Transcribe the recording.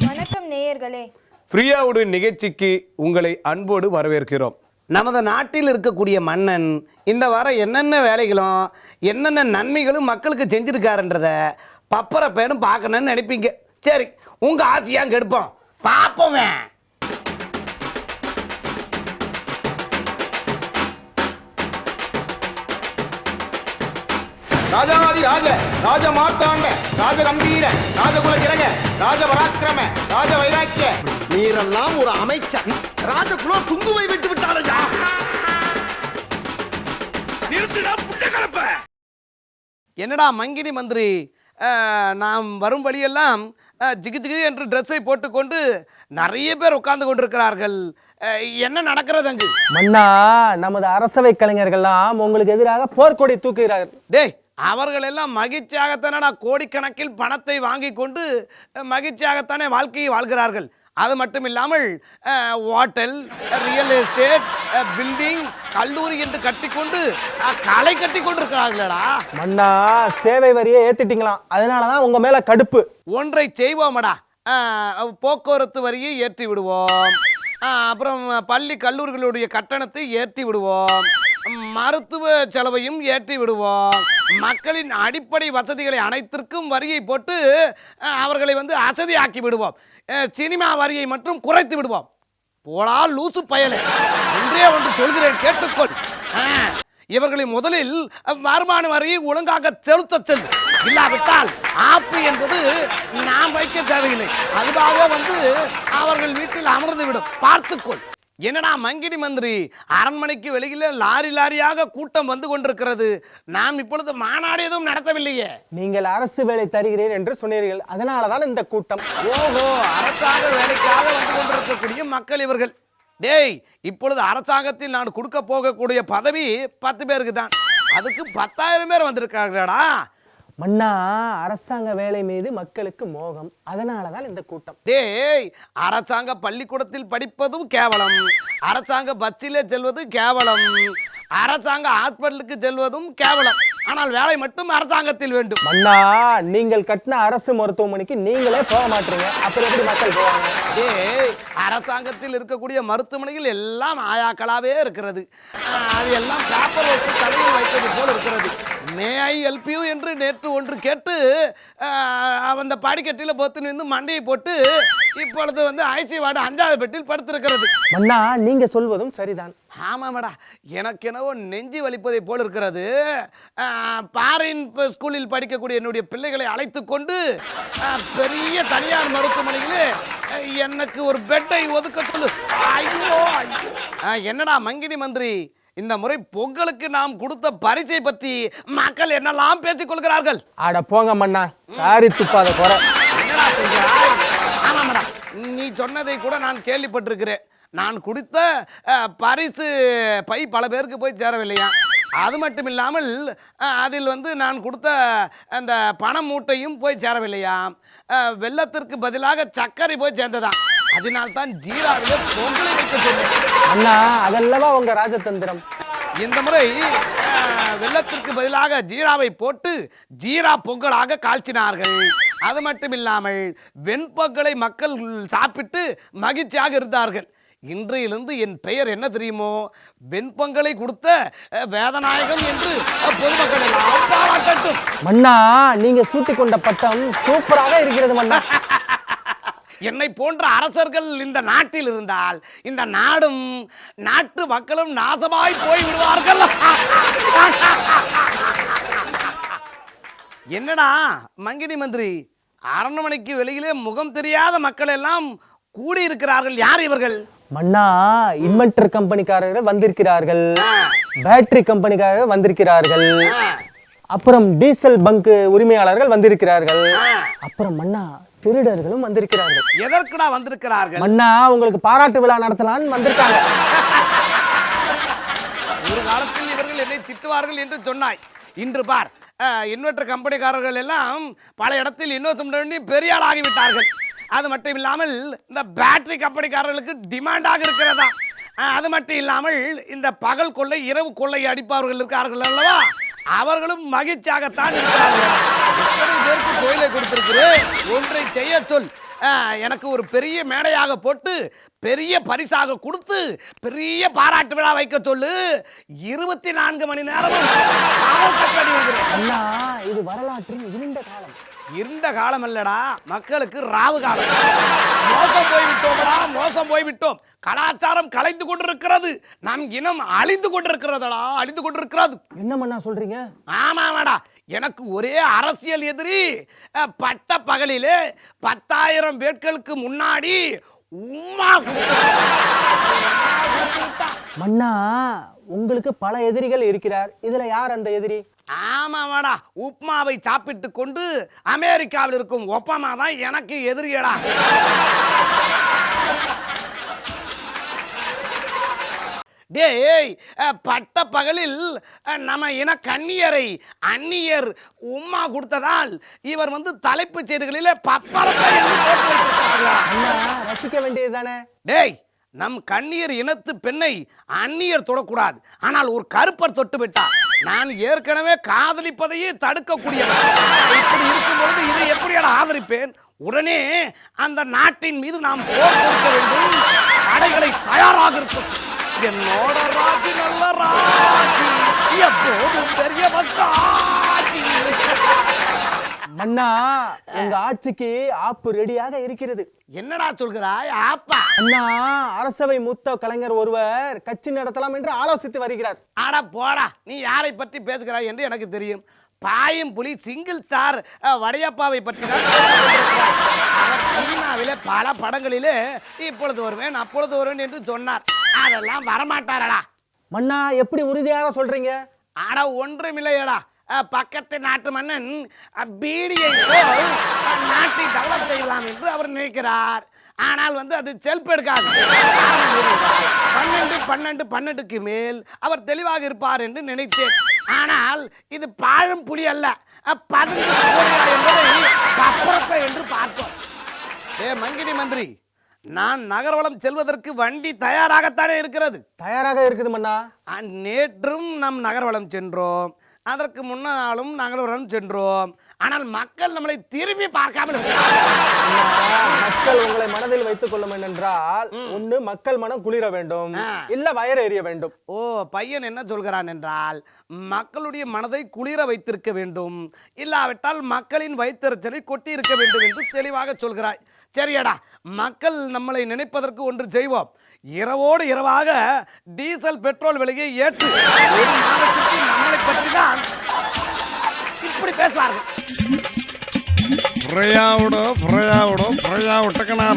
வணக்கம் நேயர்களே. ஃப்ரீயாவுடு நிகழ்ச்சிக்கு உங்களை அன்போடு வரவேற்கிறோம். நமது நாட்டில் இருக்கக்கூடிய மன்னன் இந்த வாரம் என்னென்ன வேலைகளும் என்னென்ன நன்மைகளும் மக்களுக்கு செஞ்சிருக்காருன்றத பப்பரை பேனும் பார்க்கணும்னு நினைப்பீங்க. சரி, உங்க ஆசையாக கெடுப்போம், பார்ப்போமே. ராஜாதி ராஜ ராஜ மார்த்தாண்ட ராஜ கம்பீர ராஜகுல திலக ராஜ பராக்கிரம ராஜ வைராக்கிய நீரெல்லாம் ஒரு அமைச்சர். ராஜகுல குங்குவை விட்டு விட்டாரா? என்னடா மங்கினி மந்திரி, நாம் வரும் வழியெல்லாம் ஜிகு ஜிகு என்று ட்ரெஸ்ஸை போட்டுக்கொண்டு நிறைய பேர் உட்கார்ந்து கொண்டிருக்கிறார்கள். என்ன நடக்கிறது அங்கு? மன்னா, நமது அரசவை கலைஞர்கள்லாம் உங்களுக்கு எதிராக போர்க்கொடி தூக்குகிறார்கள். டேய், அவர்கள் எல்லாம் மகிழ்ச்சியாகத்தானடா கோடிக்கணக்கில் பணத்தை வாங்கி கொண்டு மகிழ்ச்சியாகத்தானே வாழ்க்கையை வாழ்கிறார்கள். அது மட்டும் இல்லாமல் ஹோட்டல், ரியல் எஸ்டேட், பில்டிங், கல்லூரி என்று கட்டிக்கொண்டு களை கட்டி கொண்டிருக்கிறார்களா? மன்னா, சேவை வரியை ஏத்திட்டீங்களாம், அதனாலதான் உங்க மேல கடுப்பு. ஒன்றை செய்வோமடா, போக்குவரத்து வரியை ஏற்றி விடுவோம், அப்புறம் பள்ளி கல்லூரிகளுடைய கட்டணத்தை ஏற்றி விடுவோம், மருத்துவ செலவையும் ஏற்றி விடுவோம், மக்களின் அடிப்படை வசதிகளை அனைத்திற்கும் வரியை போட்டு அவர்களை அசதியாக்கி விடுவோம், சினிமா வரியை மட்டும் குறைத்து விடுவோம். போடா லூசு பயலே, ஒன்றே ஒன்று சொல்கிறேன் கேட்டுக்கொள். இவர்களை முதலில் வருமான வரியை ஒழுங்காக செலுத்த செல்லு. இல்லாவிட்டால் ஆப்பு என்பது நாம் வைக்க தேவையில்லை, அதுவாக அவர்கள் வீட்டில் அமர்ந்து விடும், பார்த்துக்கொள். என்னடா மங்கினி மந்திரி, அரண்மனைக்கு வெளியில லாரி லாரியாக கூட்டம் வந்து கொண்டிருக்கிறது. நாம் இப்பொழுது மாநாடு எதுவும் நடத்தவில்லையே. நீங்கள் அரசு வேலை தருகிறேன் என்று சொன்னீர்கள், அதனாலதான் இந்த கூட்டம். ஓஹோ, அரசாங்க வேலைக்காக வந்து கொண்டிருக்கக்கூடிய மக்கள் இவர்கள். டேய், இப்பொழுது அரசாங்கத்தில் நான் கொடுக்க போகக்கூடிய பதவி 10 பேருக்கு தான், அதுக்கு 10,000 பேர் வந்திருக்காங்களா? மன்னா, அரசாங்க வேலை மீது மக்களுக்கு மோகம், அதனாலதான் இந்த கூட்டம். டேய், அரசாங்க பள்ளிக்கூடத்தில் படிப்பதும் கேவலம், அரசாங்க பஸ்ஸிலே செல்வது கேவலம், அரசாங்க ஹாஸ்பிட்டலுக்கு செல்வதும் கேவலம், ஆனால் வேலை மட்டும் அரசாங்கத்தில் வேண்டும். மன்னா, நீங்கள் கட்டின அரசு மருத்துவமனைக்கு நீங்களே போக மாட்டீங்க, அப்புறம் எப்படி மக்கள் போவாங்க? டேய், அரசாங்கத்தில் இருக்கக்கூடிய மருத்துவமனைகள் எல்லாம் ஆயாக்களாவே இருக்கிறது, அது எல்லாம் பேப்பர் வச்சு தலையில் வைத்தது போல் இருக்கிறது. மே ஐ ஹெல்ப் யூ என்று நேற்று ஒன்று கேட்டு அந்த படிக்கட்டில் பொத்து நின்று மண்டையை போட்டு இப்பொழுது ஐசி வார்டு 5வது பெட்டில் படுத்திருக்கிறது. மன்னா, நீங்க சொல்வதும் சரிதான். ஆமாமடா, எனக்கு என்னவோ நெஞ்சு வலிப்பதை போல் இருக்கிறது. பாரின் ஸ்கூலில் படிக்கக்கூடிய என்னுடைய பிள்ளைகளை அழைத்து கொண்டு பெரிய தனியார் மருத்துவமனையில் எனக்கு ஒரு பெட்டை ஒதுக்க சொல்லு. ஐயோ ஐயோ. என்னடா மங்கினி மந்திரி, இந்த முறை பொங்கலுக்கு நாம் கொடுத்த பரிசை பற்றி மக்கள் என்னெல்லாம் பேசிக் கொள்கிறார்கள்? ஆட போங்க மன்னா, காரி துப்பாத குறை. ஆமாமடா, நீ சொன்னதை கூட நான் கேள்விப்பட்டிருக்கிறேன். நான் கொடுத்த பரிசு பை பல பேருக்கு போய் சேரவில்லையா? அது மட்டும் இல்லாமல் அதில் நான் கொடுத்த அந்த பண மூட்டையும் போய் சேரவில்லையா? வெள்ளத்திற்கு பதிலாக சர்க்கரை போய் சேர்ந்ததான். அதனால்தான் ஜீராவிலே பொங்கலை வைக்க சொன்னேன். அண்ணா, அதெல்லவா உங்க ராஜதந்திரம். இந்த முறை வெள்ளத்திற்கு பதிலாக ஜீராவை போட்டு ஜீரா பொங்கலாக காய்ச்சினார்கள். அது மட்டும் இல்லாமல் வெண்பொங்கலை மக்கள் சாப்பிட்டு மகிழ்ச்சியாக இருந்தார்கள். இன்றையிலிருந்து என் பெயர் என்ன தெரியுமோ? வெண்பொங்கலை கொடுத்த வேதநாயகம் என்று பொதுமக்கள் எல்லாம் பாராட்டட்டும். மன்னா, நீங்க சூட்டிக் கொண்ட பட்டம் சூப்பராக இருக்கிறது மன்னா. என்னை போன்ற அரசர்கள் இந்த நாட்டில் இருந்தால் இந்த நாடும் நாட்டு மக்களும் நாசமாய் போய் விடுவார்கள். என்னடா மங்கினி மந்திரி, அரண்மனைக்கு வெளியிலே முகம் தெரியாத மக்கள் எல்லாம் கூடியிருக்கிறார்கள். யார் இவர்கள்? மன்னா, இன்வெர்டர் கம்பெனிக்காரர்கள் வந்திருக்கிறார்கள், பேட்டரி கம்பெனிக்காரர்கள் வந்திருக்கிறார்கள், அப்புறம் டீசல் பங்க் உரிமையாளர்கள் வந்திருக்கிறார்கள், அப்புறம் மன்னா திருடர்களும் வந்திருக்கிறார்கள். எதற்குடா வந்திருக்கிறார்கள்? மன்னா, உங்களுக்கு பாராட்டு விழா நடத்தலாம்னு வந்திருக்காங்க. ஒரு காலத்தில் இவர்கள் என்னை திட்டுவார்கள் என்று சொன்னாய். இன்று பார், இன்வெர்டர் கம்பெனிக்காரர்கள் எல்லாம் பல இடத்தில் இன்வெஸ்ட்மெண்ட் பண்ணி பெரிய ஆள் ஆகிவிட்டார்கள். அது மட்டும் இல்லாமல் இந்த பேட்டரி கம்பெனிக்காரர்களுக்கு டிமாண்டாக இருக்கிறதா? அது மட்டும் இல்லாமல் இந்த பகல் கொள்ளை இரவு கொள்ளை அடிப்பவர்கள் இருக்கார்கள் அல்லவா, அவர்களும் மகிழ்ச்சியாகத்தான் இருக்கிறார்கள். எத்தனை பேருக்கு தொழிலை கொடுத்திருக்கிறேன், ஒன்றை செய்ய சொல். எனக்கு ஒரு பெரிய மேடையாக போட்டு பெரிய பரிசாக கொடுத்து பெரிய பாராட்டு விழா வைக்க சொல்லு. 24 மணி நேரமும் காவல் கட்டடி வைக்கிறேன். அண்ணா இது வரலாற்றின் இருண்ட காலம். இருண்ட காலம் அல்லடா, மக்களுக்கு ராவு காலம். மோசம் போய்விட்டோம்டா, மோசம் போய்விட்டோம். கலாச்சாரம் கலைந்து கொண்டிருக்கிறது. நம் இனம் அழிந்து கொண்டிருக்கிறதடா, அழிந்து கொண்டிருக்கிறது. என்ன மண்ணா சொல்றீங்க? ஆமாடா, எனக்கு ஒரே அரசியல் எதிரி. பட்ட பகலிலே 10,000 பேர்களுக்கு முன்னாடி உம்மா மன்னா உங்களுக்கு பல எதிரிகள் இருக்கிறார், இதுல யார் அந்த எதிரி? ஆமாடா, உப்மாவை சாப்பிட்டு கொண்டு அமெரிக்காவில் இருக்கும் ஒப்பாமா தான் எனக்கு எதிரியடா. டேய், பட்ட பகலில் நம்ம இன கண்ணியரை அந்நியர் உம்மா கொடுத்ததால் இவர் வந்து தலைப்பு செய்திகளிலே பப்பரத்தை போட்டு வைத்திருக்கிறார்களா? அண்ணா ரசிக்க வேண்டியது தானே. டேய், நம் கண்ணியர் இனத்து பெண்ணை அந்நியர் தொடக்கூடாது. ஆனால் ஒரு கருப்பர் தொட்டு விட்டார். நான் ஏற்கனவே காதலிப்பதையே தடுக்கக்கூடியவன். இப்படி இருக்கும்பொழுது இதை எப்படியாட ஆதரிப்பேன்? உடனே அந்த நாட்டின் மீது நாம் போர் கொடுக்க வேண்டும். படைகளை தயாராக இருக்கும். என்னோட ராஜி நல்ல ராஜி, எப்போதும் பெரிய மக்களாட்சி. மன்னா உங்க ஆட்சிக்கு ஆப்பு ரெடியாக இருக்கிறது. என்னடா சொல்கிறாய் ஆப்பா? அண்ணா அரசவை மூத்த கலைஞர் ஒருவர் கட்சி நடத்தலாம் என்று ஆலோசித்து வருகிறார். அட போடா, நீ யாரை பற்றி பேசுகிறாய் என்று எனக்கு தெரியும். பாயும் புலி சிங்கிள் ஸ்டார் வடையப்பாவை பற்றி தான் அவர் சினிமாவிலே பல படங்களிலே இப்பொழுது வருவேன் அப்பொழுது வருவேன் என்று சொன்னார். அதெல்லாம் வரமாட்டாரடா. மன்னா எப்படி உறுதியாக சொல்றீங்க? ஆட ஒன்றுமில்லையடா, பக்கத்து நாட்டு மன்னன் பீடியை போல் நாட்டை டெவலப் செய்யலாம் என்று அவர் நினைக்கிறார். ஆனால் வந்து அது செல்ஃப் எடுக்காது. 12 மேல் அவர் தெளிவாக இருப்பார் என்று நினைத்தேன். ஆனால் இது பாழும் புலி அல்ல, 15 என்பதை பப்பரப்பை என்று பார்த்தோம். மங்கிடி மந்திரி, நான் நகர்வலம் செல்வதற்கு வண்டி தயாராகத்தானே இருக்கிறது. தயாராக இருக்குது மன்னா. நேற்றும் நம் நகர்வலம் சென்றோம், அதற்கு முன்னாலும் நகர்வலம் சென்றோம். ஆனால் மக்கள் நம்மளை திரும்பி பார்க்காமல் மக்கள் உங்களை மனதில் வைத்துக் கொள்ளும் என்றால் ஒண்ணு மக்கள் மனம் குளிர வேண்டும், இல்ல வயர் எறிய வேண்டும். ஓ, பையன் என்ன சொல்கிறான் என்றால் மக்களுடைய மனதை குளிர வைத்திருக்க வேண்டும், இல்லாவிட்டால் மக்களின் வயிற்றெரிச்சலை கொட்டி இருக்க வேண்டும் என்று தெளிவாக சொல்கிறாய். சரியடா, மக்கள் நம்மளை நினைப்பதற்கு ஒன்று செய்வோம். இரவோடு இரவாக டீசல் பெட்ரோல் விலையை ஏற்று ஒரு மாதத்துக்கு நம்மளை பற்றி தான் இப்படி பேசுவார்கள். பிரயாவுடோ பிரயாவுடோ பிரயா விட்டக்கணா